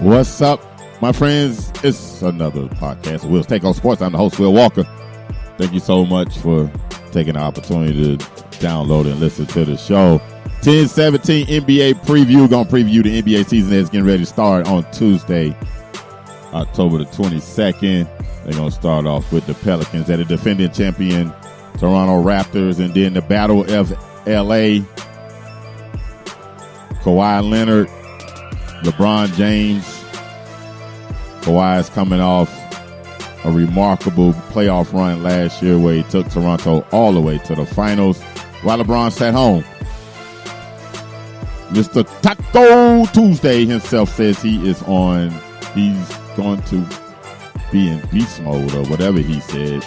What's up, my friends? It's another podcast of Will's Take on Sports. I'm the host, Will Walker. Thank you so much for taking the opportunity to download and listen to the show. 10-17 NBA preview. Going to preview the NBA season that's getting ready to start on Tuesday, October the 22nd. They're going to start off with the Pelicans at the defending champion Toronto Raptors, and then the Battle of L.A. Kawhi Leonard, LeBron James. Kawhi is coming off a remarkable playoff run last year where he took Toronto all the way to the finals while LeBron sat home. Mr. Taco Tuesday himself says he's going to be in beast mode or whatever he said.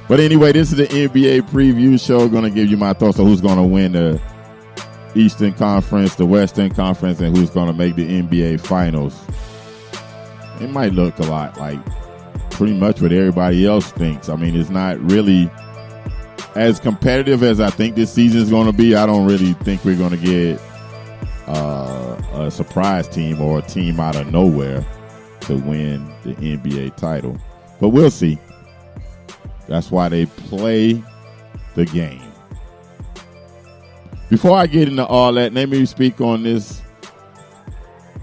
But anyway, this is the NBA preview show. Going to give you my thoughts on who's going to win the Eastern Conference, the Western Conference, and who's going to make the NBA Finals. It might look a lot like pretty much what everybody else thinks. I mean, it's not really as competitive as I think this season is going to be. I don't really think we're going to get a surprise team or a team out of nowhere to win the NBA title. But we'll see. That's why they play the game. Before I get into all that, let me speak on this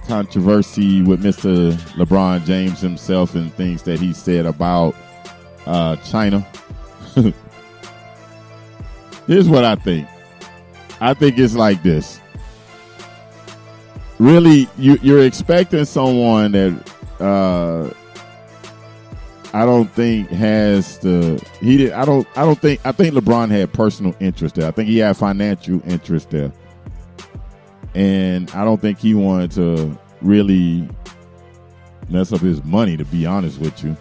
controversy with Mr. LeBron James himself and things that he said about China. Here's what I think. I think it's like this. Really, you're expecting someone that I don't think has the I think LeBron had personal interest there. I think he had financial interest there. And I don't think he wanted to really mess up his money, to be honest with you.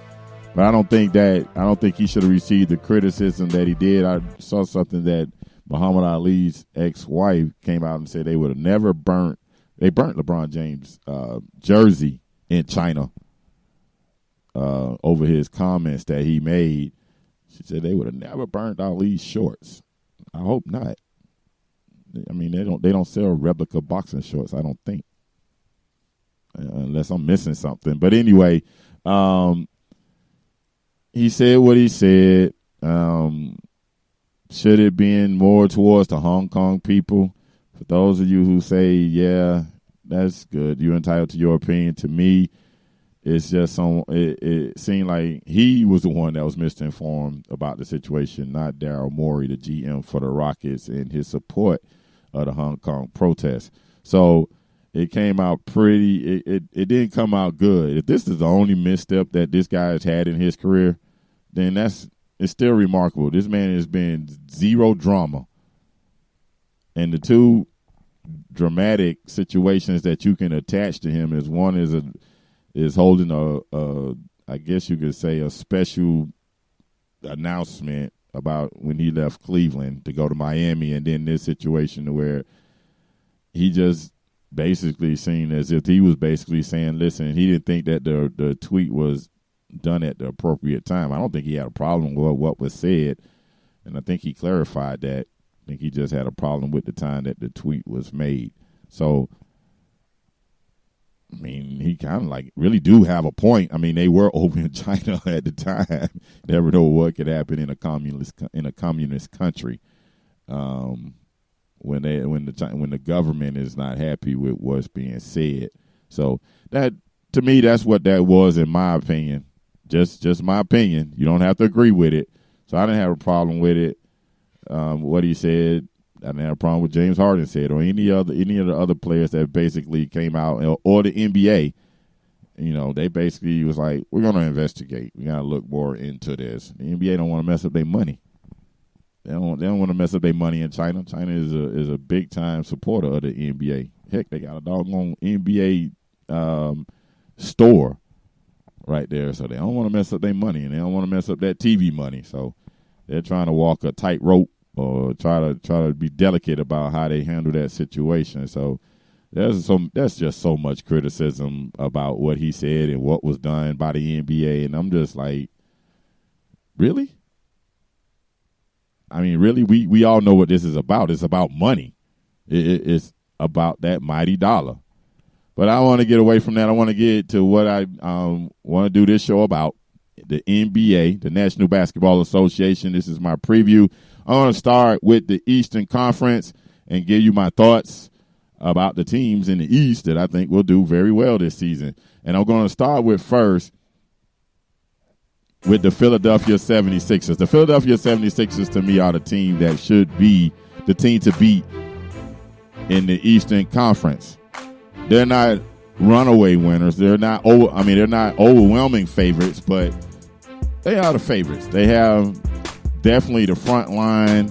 But I don't think he should have received the criticism that he did. I saw something that Muhammad Ali's ex-wife came out and said they would have never burnt LeBron James' jersey in China over his comments that he made. She said they would have never burnt Ali's shorts. I hope not. I mean, they don't sell replica boxing shorts, I don't think, unless I'm missing something. But anyway, he said what he said. Should it been more towards the Hong Kong people? For those of you who say, yeah, that's good, you're entitled to your opinion. To me, it's just it seemed like he was the one that was misinformed about the situation, not Daryl Morey, the GM for the Rockets, and his support of the Hong Kong protests. So it came out it didn't come out good. If this is the only misstep that this guy has had in his career, then it's still remarkable. This man has been zero drama. And the two dramatic situations that you can attach to him is one is holding a I guess you could say a special announcement about when he left Cleveland to go to Miami, and then this situation where he just basically seemed as if he was basically saying, listen, he didn't think that the tweet was done at the appropriate time. I don't think he had a problem with what was said, and I think he clarified that. I think he just had a problem with the time that the tweet was made. So, I mean, he kind of like really do have a point. I mean, they were over in China at the time. Never know what could happen in a communist country when the government is not happy with what's being said. So that, to me, that's what that was, in my opinion. Just my opinion. You don't have to agree with it. So I didn't have a problem with it. What he said. I didn't have a problem with James Harden said, or any of the other players that basically came out, or the NBA. You know, they basically was like, we're going to investigate. We got to look more into this. The NBA don't want to mess up their money. They don't want to mess up their money in China. China is a big time supporter of the NBA. Heck, they got a doggone NBA store right there. So they don't want to mess up their money, and they don't want to mess up that TV money. So they're trying to walk a tightrope, or try to be delicate about how they handle that situation. So that's just so much criticism about what he said and what was done by the NBA, and I'm just like, really? I mean, really, we all know what this is about. It's about money. It's about that mighty dollar. But I want to get away from that. I want to get to what I want to do this show about, the NBA, the National Basketball Association. This is my preview. I want to start with the Eastern Conference and give you my thoughts about the teams in the East that I think will do very well this season. And I'm going to start with first with the Philadelphia 76ers. The Philadelphia 76ers, to me, are the team that should be the team to beat in the Eastern Conference. They're not runaway winners. They're not overwhelming favorites, but they are the favorites. They have definitely the front line.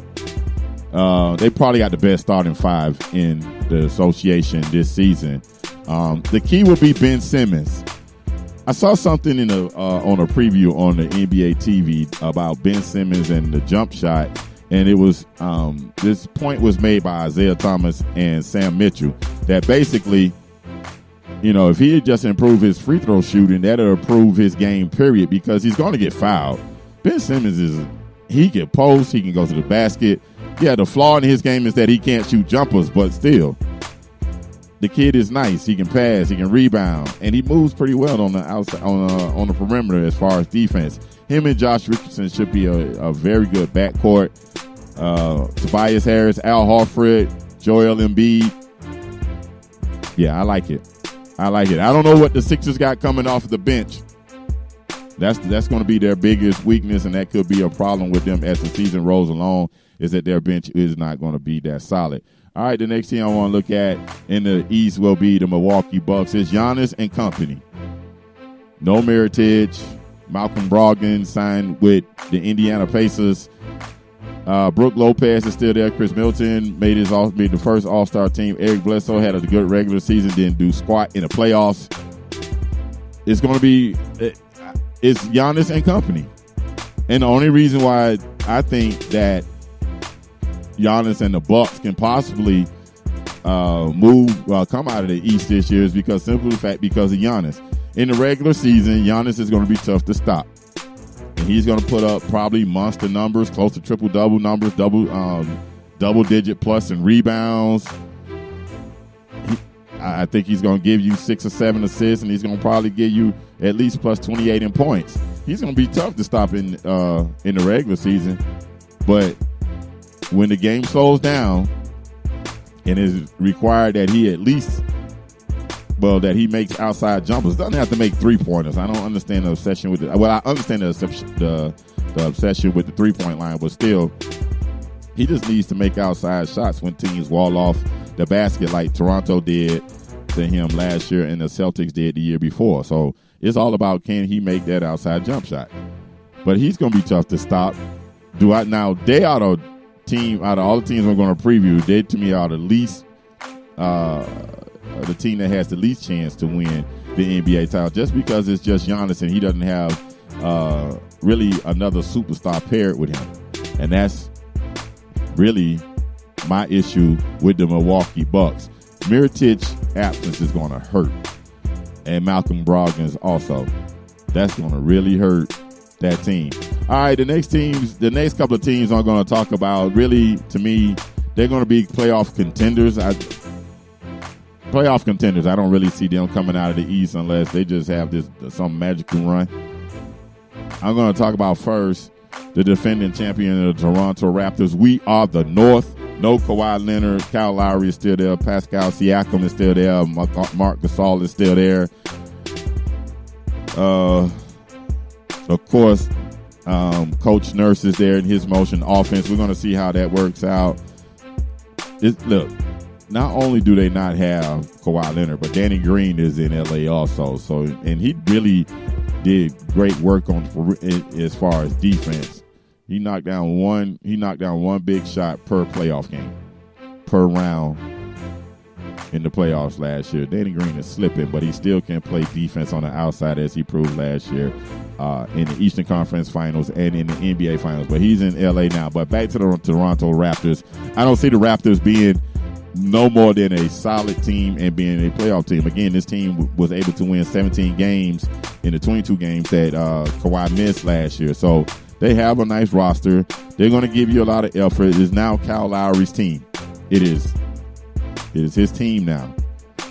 They probably got the best starting five in the association this season. The key will be Ben Simmons. I saw something on a preview on the NBA TV about Ben Simmons and the jump shot, and it was this point was made by Isaiah Thomas and Sam Mitchell that basically, if he had just improved his free throw shooting, that'll improve his game, period, because he's going to get fouled. Ben Simmons he can post, he can go to the basket. Yeah, the flaw in his game is that he can't shoot jumpers, but still, the kid is nice. He can pass, he can rebound, and he moves pretty well on the outside, on the perimeter as far as defense. Him and Josh Richardson should be a very good backcourt. Tobias Harris, Al Horford, Joel Embiid. Yeah, I like it. I don't know what the Sixers got coming off the bench. That's going to be their biggest weakness, and that could be a problem with them as the season rolls along, is that their bench is not going to be that solid. All right, the next team I want to look at in the East will be the Milwaukee Bucks. It's Giannis and company. No Mirotić. Malcolm Brogdon signed with the Indiana Pacers. Brook Lopez is still there. Chris Middleton made the first All-Star team. Eric Bledsoe had a good regular season, didn't do squat in the playoffs. It's going to be it's Giannis and company. And the only reason why I think that Giannis and the Bucks can possibly come out of the East this year is because of Giannis. In the regular season, Giannis is going to be tough to stop. And he's going to put up probably monster numbers, close to triple-double numbers, double-digit plus in rebounds. I think he's going to give you 6 or 7 assists, and he's going to probably give you at least plus 28 in points. He's going to be tough to stop in the regular season. But when the game slows down and it's required that he that he makes outside jumpers, doesn't have to make three-pointers. I don't understand the obsession with it. Well, I understand the obsession with the three-point line, but still, he just needs to make outside shots when teams wall off the basket like Toronto did to him last year and the Celtics did the year before. So it's all about, can he make that outside jump shot? But he's going to be tough to stop. They are the team, out of all the teams I'm going to preview, they to me are the least the team that has the least chance to win the NBA title, just because it's just Giannis and he doesn't have really another superstar paired with him. And that's really my issue with the Milwaukee Bucks. Mirotić absence is going to hurt. And Malcolm Brogdon also. That's going to really hurt that team. All right, the next couple of teams I'm going to talk about, really, to me, they're going to be playoff contenders. I don't really see them coming out of the East unless they just have some magical run. I'm going to talk about first the defending champion of the Toronto Raptors. We are the North. No Kawhi Leonard. Kyle Lowry is still there. Pascal Siakam is still there. Marc Gasol is still there. Of course, Coach Nurse is there in his motion offense. We're going to see how that works out. Look, not only do they not have Kawhi Leonard, but Danny Green is in LA also. So, and he really did great work as far as defense. He knocked down one big shot per playoff game, per round in the playoffs last year. Danny Green is slipping, but he still can play defense on the outside as he proved last year in the Eastern Conference Finals and in the NBA Finals. But he's in LA now. But back to the Toronto Raptors. I don't see the Raptors being no more than a solid team and being a playoff team. Again, this team was able to win 17 games in the 22 games that Kawhi missed last year. So they have a nice roster. They're going to give you a lot of effort. It is now Kyle Lowry's team. It is his team now.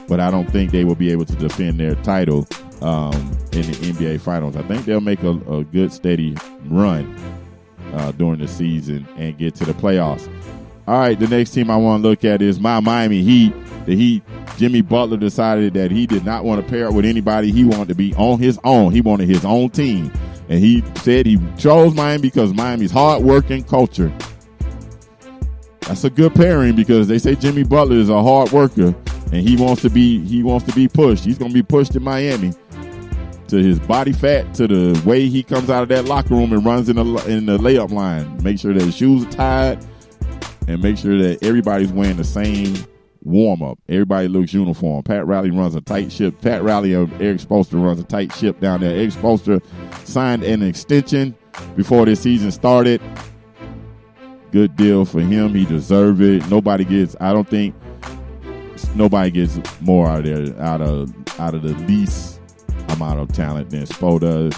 but I don't think they will be able to defend their title in the NBA Finals. I think they'll make a good, steady run during the season and get to the playoffs. All right, the next team I want to look at is my Miami Heat. The Heat, Jimmy Butler decided that he did not want to pair up with anybody. He wanted to be on his own. He wanted his own team. And he said he chose Miami because Miami's hard-working culture. That's a good pairing because they say Jimmy Butler is a hard worker and he wants to be pushed. He's going to be pushed in Miami. To his body fat, to the way he comes out of that locker room and runs in the layup line. Make sure that his shoes are tied and make sure that everybody's wearing the same warm-up. Everybody looks uniform. Pat Riley runs a tight ship. Pat Riley and Eric Spoelstra runs a tight ship down there. Eric Spoelstra signed an extension before this season started. Good deal for him. He deserved it. I don't think nobody gets more out of the least amount of talent than Spo does.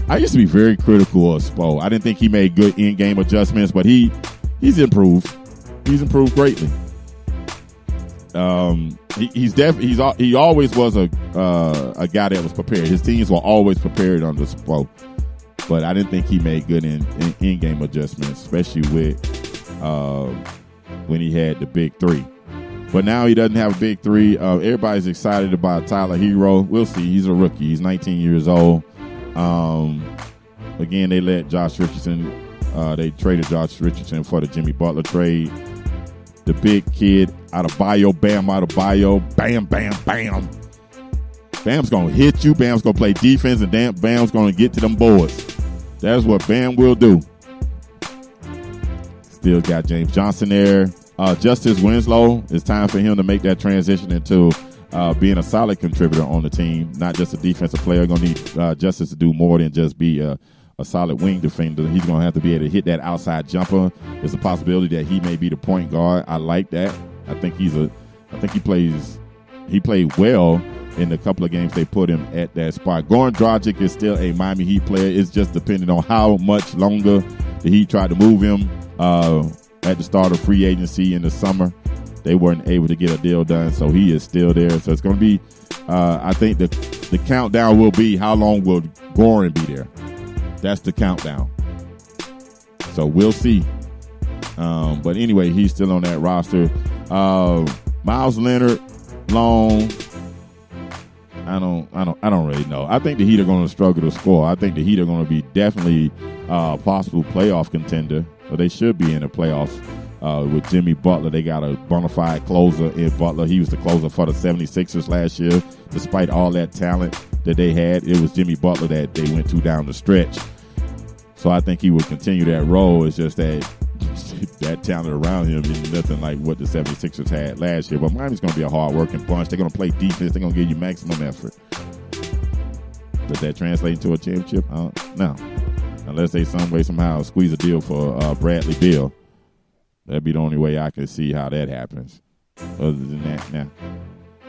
I used to be very critical of Spo. I didn't think he made good in-game adjustments, but he's improved. He's improved greatly. He always was a guy that was prepared. His teams were always prepared under Spo, but I didn't think he made good in-game adjustments, especially with when he had the big three. But now he doesn't have a big three. Everybody's excited about Tyler Hero. We'll see. He's a rookie. He's 19 years old. Again, they let Josh Richardson. They traded Josh Richardson for the Jimmy Butler trade. The big kid out of Bio, Bam out of Bio. Bam, bam, bam. Bam's going to hit you. Bam's going to play defense, and Bam's going to get to them boards. That's what Bam will do. Still got James Johnson there. Justice Winslow, it's time for him to make that transition into being a solid contributor on the team, not just a defensive player. Going to need Justice to do more than just be a solid wing defender. He's going to have to be able to hit that outside jumper. There's a possibility that he may be the point guard. I like that. I think he played well in the couple of games they put him at that spot. Goran Dragic is still a Miami Heat player. It's just depending on how much longer the Heat tried to move him. At the start of free agency in the summer, they weren't able to get a deal done, so he is still there. So it's going to be, I think the countdown will be how long will Goran be there. That's the countdown. So we'll see. But anyway, he's still on that roster. Miles Leonard, long. I don't really know. I think the Heat are going to struggle to score. I think the Heat are going to be definitely a possible playoff contender. So they should be in the playoffs with Jimmy Butler. They got a bona fide closer in Butler. He was the closer for the 76ers last year. Despite all that talent that they had, it was Jimmy Butler that they went to down the stretch. So I think he would continue that role. It's just that talent around him is nothing like what the 76ers had last year. But Miami's going to be a hard-working bunch. They're going to play defense. They're going to give you maximum effort. Does that translate into a championship? No. Unless they some way, somehow squeeze a deal for Bradley Beal. That'd be the only way I can see how that happens. Other than that, nah,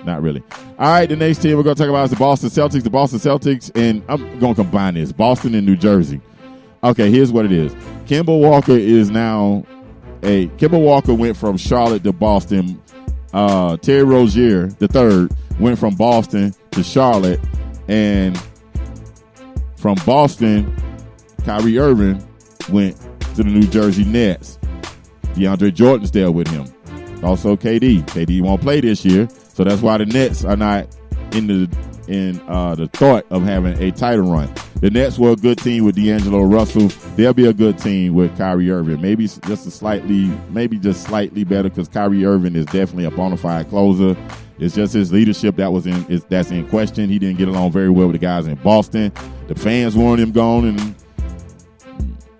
not really. All right, the next team we're going to talk about is the Boston Celtics. The Boston Celtics, and I'm going to combine this, Boston and New Jersey. Okay, here's what it is. Kemba Walker went from Charlotte to Boston. Terry Rozier III went from Boston to Charlotte, and from Boston, Kyrie Irving went to the New Jersey Nets. DeAndre Jordan's there with him. Also KD. KD won't play this year, so that's why the Nets are not in the thought of having a title run. The Nets were a good team with D'Angelo Russell. They'll be a good team with Kyrie Irving. Maybe just slightly better because Kyrie Irving is definitely a bona fide closer. It's just his leadership that's in question. He didn't get along very well with the guys in Boston. The fans wanted him gone, and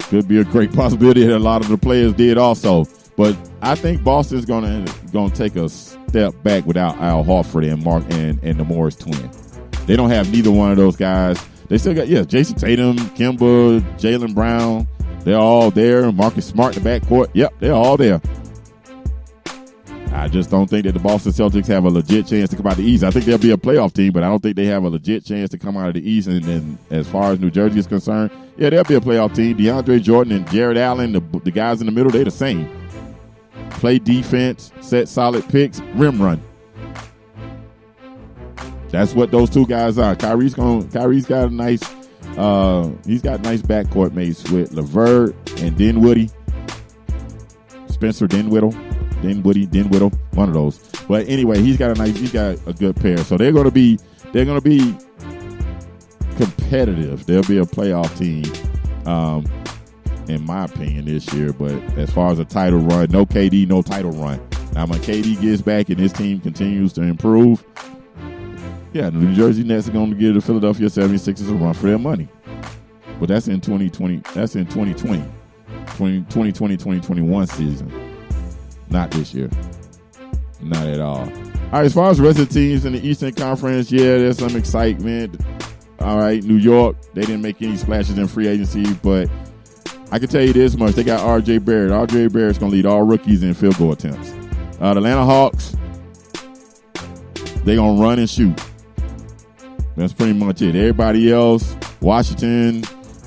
could be a great possibility that a lot of the players did also. But I think Boston's gonna take a step back without Al Horford and Mark and the Morris twin. They don't have neither one of those guys. They still got Jason Tatum, Kemba, Jaylen Brown. They're all there. Marcus Smart in the backcourt. Yep, they're all there. I just don't think that the Boston Celtics have a legit chance to come out of the East. I think they'll be a playoff team, but I don't think they have a legit chance to come out of the East. And then as far as New Jersey is concerned, yeah, they'll be a playoff team. DeAndre Jordan and Jared Allen, the guys in the middle, they're the same. Play defense, set solid picks, rim run. That's what those two guys are. Kyrie's got a nice he's got nice backcourt mates with LeVert and Dinwiddie. Spencer Dinwiddie, one of those. But anyway, he's got a good pair. So they're gonna be competitive. They'll be a playoff team, in my opinion, this year. But as far as a title run, no KD, no title run. Now when KD gets back and this team continues to improve, yeah, the New Jersey Nets are going to give the Philadelphia 76ers a run for their money. But that's in 2020. That's in 2020. 2021 season. Not this year. Not at all. All right, as far as the rest of the teams in the Eastern Conference, yeah, there's some excitement. All right, New York, they didn't make any splashes in free agency, but I can tell you this much. They got R.J. Barrett. R.J. Barrett's going to lead all rookies in field goal attempts. The Atlanta Hawks, they're going to run and shoot. That's pretty much it. Everybody else, Washington,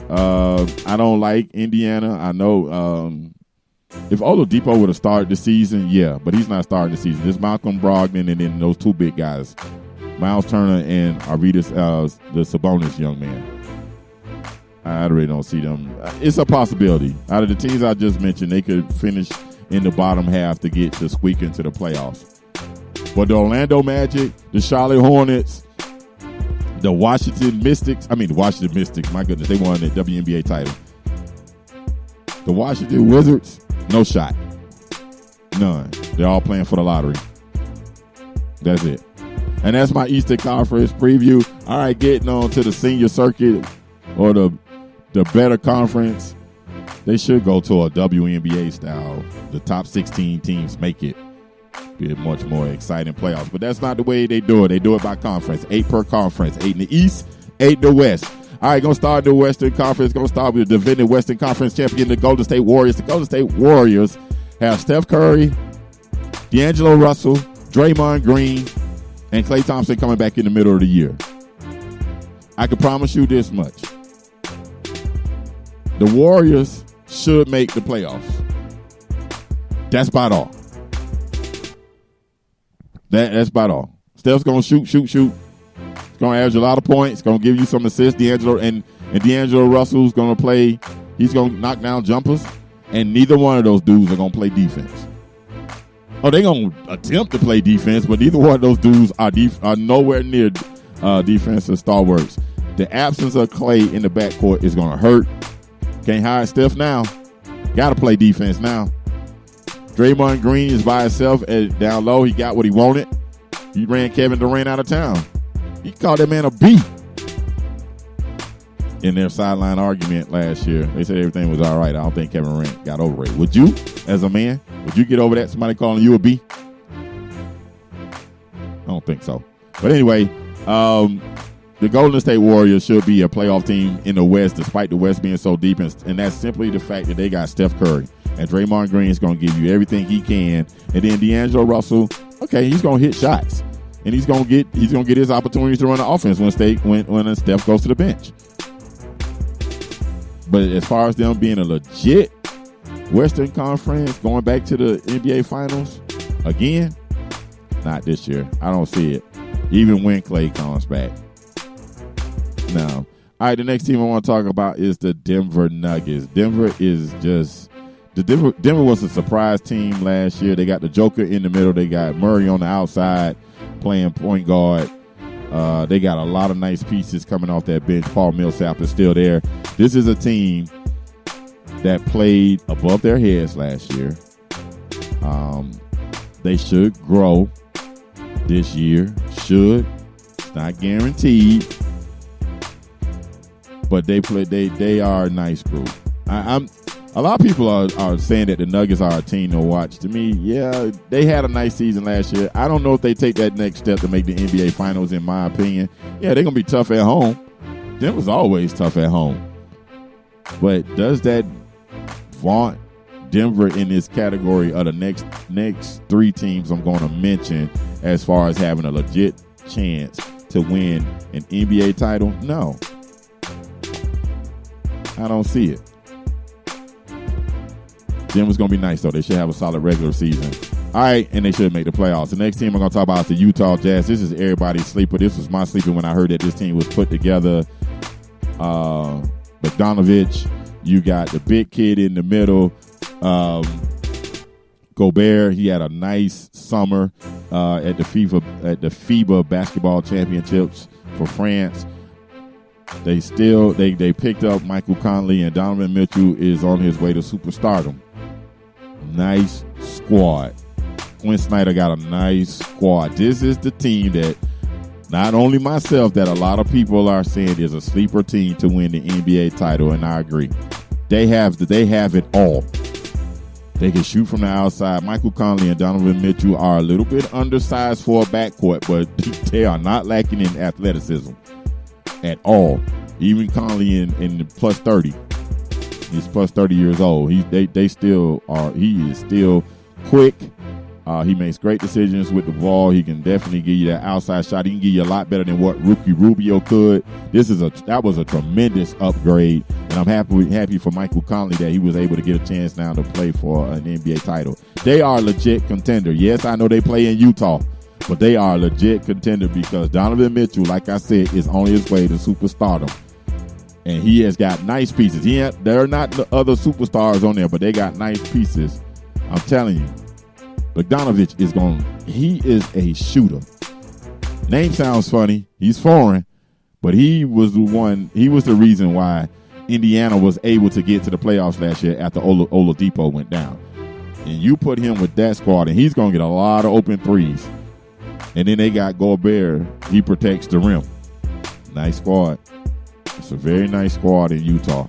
I don't like Indiana. I know if Oladipo would have started the season, yeah, but he's not starting the season. There's Malcolm Brogdon and then those two big guys, Miles Turner and Arvydas, the Sabonis young man. I really don't see them. It's a possibility. Out of the teams I just mentioned, they could finish in the bottom half to get to squeak into the playoffs. But the Orlando Magic, the Charlotte Hornets, the Washington Mystics, my goodness, they won the WNBA title. The Washington Wizards, no shot. None. They're all playing for the lottery. That's it. And that's my Eastern Conference preview. All right, getting on to the senior circuit or the better conference. They should go to a WNBA style. The top 16 teams make it. Be a much more exciting playoffs. But that's not the way they do it. They do it by conference. 8 per conference. 8 in the East, 8 in the West. All right, going to start the Western Conference. Going to start with the defending Western Conference champion, the Golden State Warriors. The Golden State Warriors have Steph Curry, D'Angelo Russell, Draymond Green, and Klay Thompson coming back in the middle of the year. I can promise you this much. The Warriors should make the playoffs. That's about all. That's about all. Steph's going to shoot. He's going to average a lot of points. Going to give you some assists. D'Angelo Russell's going to play. He's going to knock down jumpers. And neither one of those dudes are going to play defense. Oh, they're going to attempt to play defense, but neither one of those dudes are nowhere near defensive stalwarts. The absence of Klay in the backcourt is going to hurt. Can't hire Steph now. Got to play defense now. Draymond Green is by himself down low. He got what he wanted. He ran Kevin Durant out of town. He called that man a B. In their sideline argument last year, they said everything was all right. I don't think Kevin Durant got over it. Would you, as a man, would you get over that? Somebody calling you a B? I don't think so. But anyway, the Golden State Warriors should be a playoff team in the West, despite the West being so deep. And that's simply the fact that they got Steph Curry. And Draymond Green is going to give you everything he can. And then D'Angelo Russell, okay, he's going to hit shots. And he's going to get his opportunities to run the offense when Steph goes to the bench. But as far as them being a legit Western Conference, going back to the NBA Finals, again, not this year. I don't see it. Even when Klay comes back. No. All right, the next team I want to talk about is the Denver Nuggets. Denver was a surprise team last year. They got the Joker in the middle. They got Murray on the outside playing point guard. They got a lot of nice pieces coming off that bench. Paul Millsap is still there. This is a team that played above their heads last year. They should grow this year. Should. It's not guaranteed. But they are a nice group. A lot of people are saying that the Nuggets are a team to watch. To me, yeah, they had a nice season last year. I don't know if they take that next step to make the NBA Finals, in my opinion. Yeah, they're going to be tough at home. Denver's always tough at home. But does that vaunt Denver in this category of the next three teams I'm going to mention as far as having a legit chance to win an NBA title? No. I don't see it. Denver's going to be nice, though. They should have a solid regular season. All right, and they should make the playoffs. The next team I'm going to talk about is the Utah Jazz. This is everybody's sleeper. This was my sleeper when I heard that this team was put together. Bogdanovich, you got the big kid in the middle. Gobert, he had a nice summer at the FIBA basketball championships for France. They picked up Michael Conley, and Donovan Mitchell is on his way to superstardom. Nice squad. Quinn Snyder got a nice squad. This is the team that not only myself, that a lot of people are saying is a sleeper team to win the NBA title, and I agree. They have it all. They can shoot from the outside. Michael Conley and Donovan Mitchell are a little bit undersized for a backcourt, but they are not lacking in athleticism at all. Even Conley in the plus 30. He's plus 30 years old. He is still quick. He makes great decisions with the ball. He can definitely give you that outside shot. He can give you a lot better than what Ricky Rubio could. That was a tremendous upgrade, and I'm happy for Michael Conley that he was able to get a chance now to play for an NBA title. They are a legit contender. Yes, I know they play in Utah, but they are a legit contender because Donovan Mitchell, like I said, is on his way to superstardom. And he has got nice pieces. There are not the other superstars on there, but they got nice pieces. I'm telling you. Bogdanovich he is a shooter. Name sounds funny. He's foreign, but he was the reason why Indiana was able to get to the playoffs last year after Oladipo went down. And you put him with that squad, and he's going to get a lot of open threes. And then they got Gobert. He protects the rim. Nice squad. It's a very nice squad in Utah.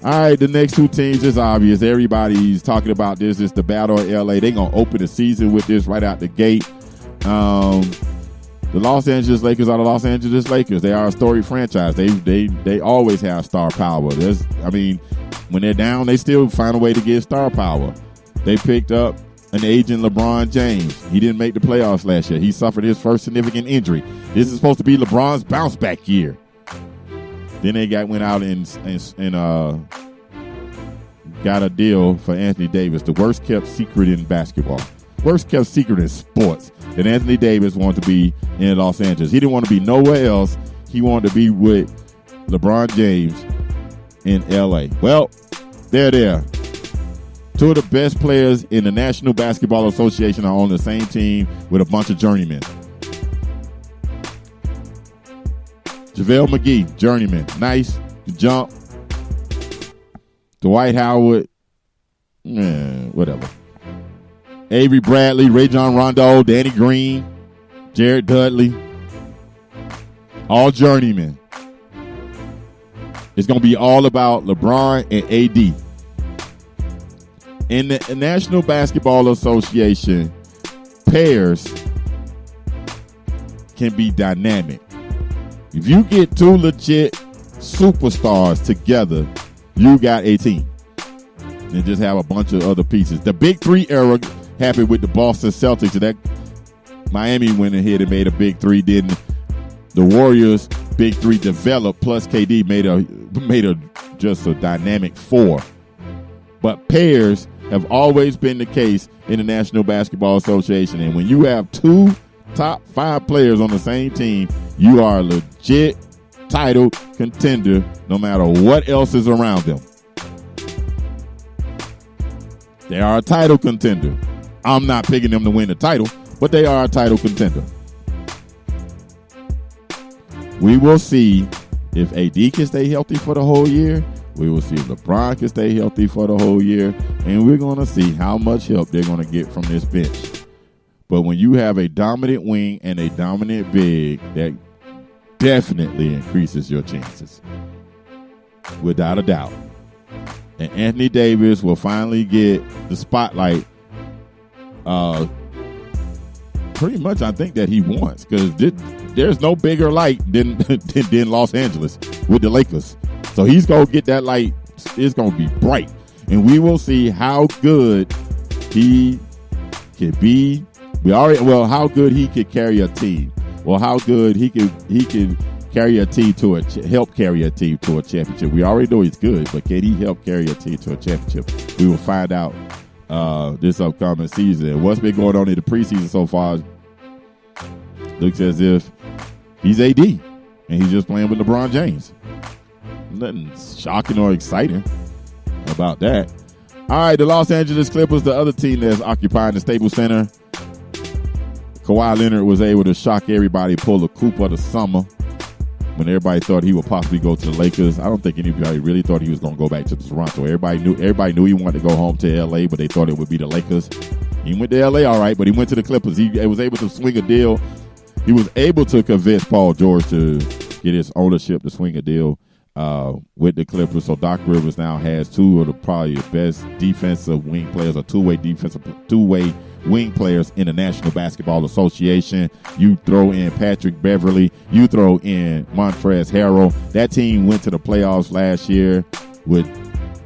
All right, the next two teams is obvious. Everybody's talking about this. It's the Battle of L.A. They're going to open the season with this right out the gate. The Los Angeles Lakers are the Los Angeles Lakers. They are a storied franchise. They always have star power. When they're down, they still find a way to get star power. They picked up an aging LeBron James. He didn't make the playoffs last year. He suffered his first significant injury. This is supposed to be LeBron's bounce back year. Then they went out and got a deal for Anthony Davis, the worst kept secret in basketball, worst kept secret in sports. That Anthony Davis wanted to be in Los Angeles. He didn't want to be nowhere else. He wanted to be with LeBron James in L.A. Well, they're there. Two of the best players in the National Basketball Association are on the same team with a bunch of journeymen. JaVale McGee, journeyman. Nice. Jump. Dwight Howard. Whatever. Avery Bradley, Rajon Rondo, Danny Green, Jared Dudley. All journeymen. It's going to be all about LeBron and AD. In the National Basketball Association, pairs can be dynamic. If you get two legit superstars together, you got a team. And just have a bunch of other pieces. The Big Three era happened with the Boston Celtics. That Miami went ahead and made a Big Three. Then the Warriors Big Three developed, plus KD made a just a dynamic four. But pairs have always been the case in the National Basketball Association. And when you have two top 5 players on the same team, you are a legit title contender no matter what else is around them. They are a title contender. I'm not picking them to win the title, but they are a title contender. We will see if AD can stay healthy for the whole year. We will see if LeBron can stay healthy for the whole year. And we're going to see how much help they're going to get from this bench. But when you have a dominant wing and a dominant big, that definitely increases your chances. Without a doubt. And Anthony Davis will finally get the spotlight pretty much I think that he wants, because there's no bigger light than Los Angeles with the Lakers. So he's going to get that light. It's going to be bright. And we will see how good he can be. How good he could carry a team. Well, how good he can carry a team help carry a team to a championship. We already know he's good, but can he help carry a team to a championship? We will find out this upcoming season. What's been going on in the preseason so far looks as if he's AD and he's just playing with LeBron James. Nothing shocking or exciting about that. All right, the Los Angeles Clippers, the other team that's occupying the Staples Center. Kawhi Leonard was able to shock everybody, pull the coup of the summer when everybody thought he would possibly go to the Lakers. I don't think anybody really thought he was going to go back to Toronto. Everybody knew he wanted to go home to L.A., but they thought it would be the Lakers. He went to L.A. all right, but he went to the Clippers. He was able to swing a deal. He was able to convince Paul George to get his ownership to swing a deal with the Clippers. So Doc Rivers now has two of the probably the best defensive wing players, or two-way wing players in the National Basketball Association. You throw in Patrick Beverly, you throw in Montrezl Harrell. That team went to the playoffs last year with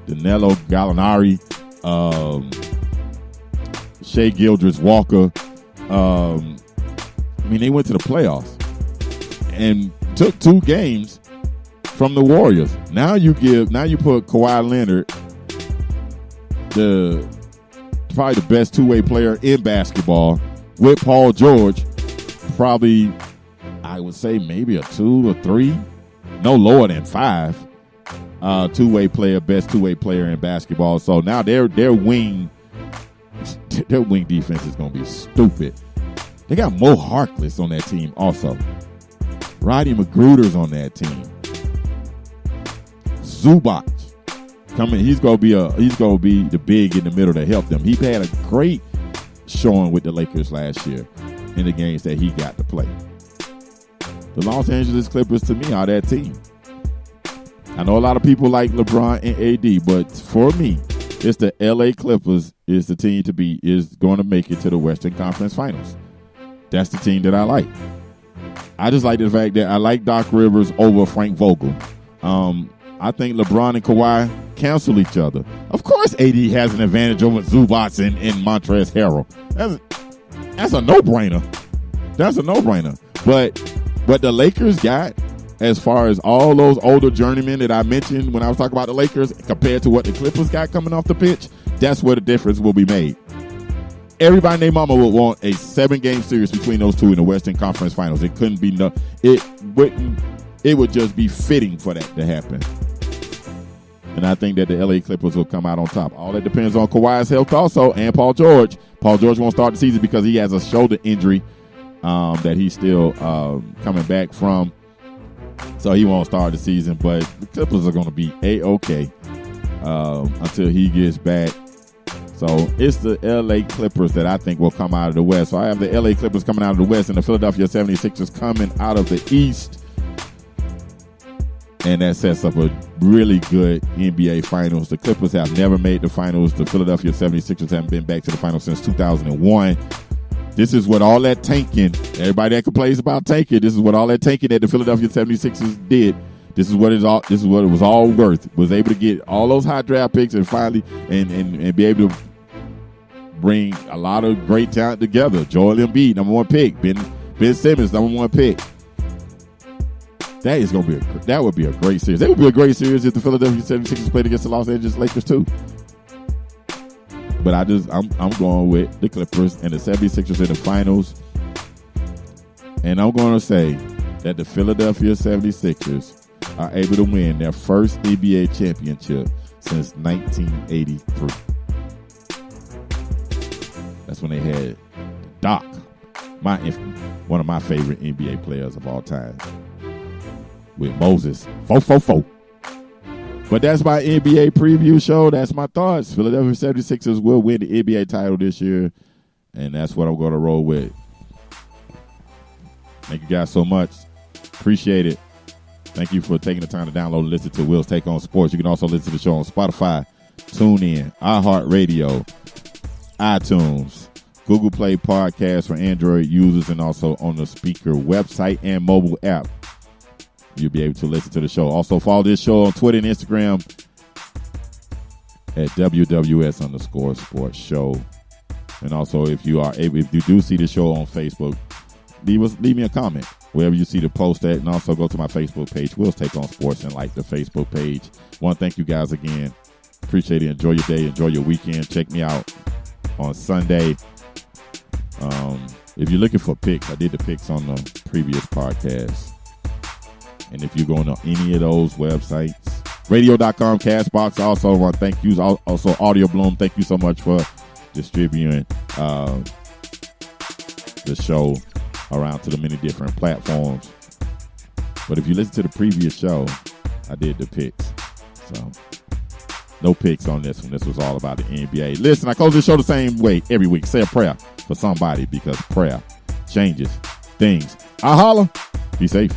Danilo Gallinari, Shai Gilgeous-Walker. They went to the playoffs and took 2 games from the Warriors. Now you put Kawhi Leonard, probably the best two-way player in basketball, with Paul George, probably I would say maybe a 2 or 3, no lower than 5. Two-way player, best two-way player in basketball. So now their wing defense is going to be stupid. They got Mo Harkless on that team also. Rodney McGruder's on that team. Zubac coming. He's gonna be the big in the middle to help them. He had a great showing with the Lakers last year in the games that he got to play. The Los Angeles Clippers, to me, are that team. I know a lot of people like LeBron and AD, but for me, it's the LA Clippers is the team to beat, is going to make it to the Western Conference Finals. That's the team that I like. I just like the fact that I like Doc Rivers over Frank Vogel. I think LeBron and Kawhi cancel each other. Of course, AD has an advantage over Zubac and Montrezl Harrell. That's a no-brainer. That's a no-brainer. But the Lakers got, as far as all those older journeymen that I mentioned when I was talking about the Lakers, compared to what the Clippers got coming off the pitch, that's where the difference will be made. Everybody and their mama would want a 7-game series between those two in the Western Conference Finals. It couldn't be it would just be fitting for that to happen. And I think that the LA Clippers will come out on top. All that depends on Kawhi's health also, and Paul George. Paul George won't start the season because he has a shoulder injury that he's still coming back from. So he won't start the season, but the Clippers are going to be A-OK until he gets back. So it's the LA Clippers that I think will come out of the West. So I have the LA Clippers coming out of the West and the Philadelphia 76ers coming out of the East. And that sets up a really good NBA Finals. The Clippers have never made the Finals. The Philadelphia 76ers haven't been back to the Finals since 2001. This is what all that tanking, everybody that complains about tanking, this is what all that tanking that the Philadelphia 76ers did. This is what it was all worth. Was able to get all those high draft picks and finally and be able to bring a lot of great talent together. Joel Embiid, number 1 pick. Ben Simmons, number 1 pick. That would be a great series. That would be a great series if the Philadelphia 76ers played against the Los Angeles Lakers too. But I'm going with the Clippers and the 76ers in the finals. And I'm going to say that the Philadelphia 76ers are able to win their first NBA championship since 1983. That's when they had Doc, one of my favorite NBA players of all time, with Moses 444. But that's my NBA preview show. That's my thoughts. Philadelphia 76ers will win the NBA title this year, and that's what I'm going to roll with. Thank you guys so much. Appreciate it. Thank you for taking the time to download and listen to Will's Take on Sports. You can also listen to the show on Spotify, TuneIn, iHeartRadio, iTunes, Google Play Podcasts for Android users, and also on the Speaker website and mobile app. You'll be able to listen to the show. Also follow this show on Twitter and Instagram at WWS_sports show. And also, if you do see the show on Facebook, leave me a comment wherever you see the post at, and also go to my Facebook page, Will's Take on Sports, and like the Facebook page. Want to thank you guys again. Appreciate it. Enjoy your day. Enjoy your weekend. Check me out on Sunday. If you're looking for picks, I did the picks on the previous podcast. And if you're going to any of those websites, radio.com, Castbox, I also want to thank you. Also, Audio Bloom, thank you so much for distributing the show around to the many different platforms. But if you listen to the previous show, I did the picks. So, no picks on this one. This was all about the NBA. Listen, I close this show the same way every week. Say a prayer for somebody because prayer changes things. I holla. Be safe.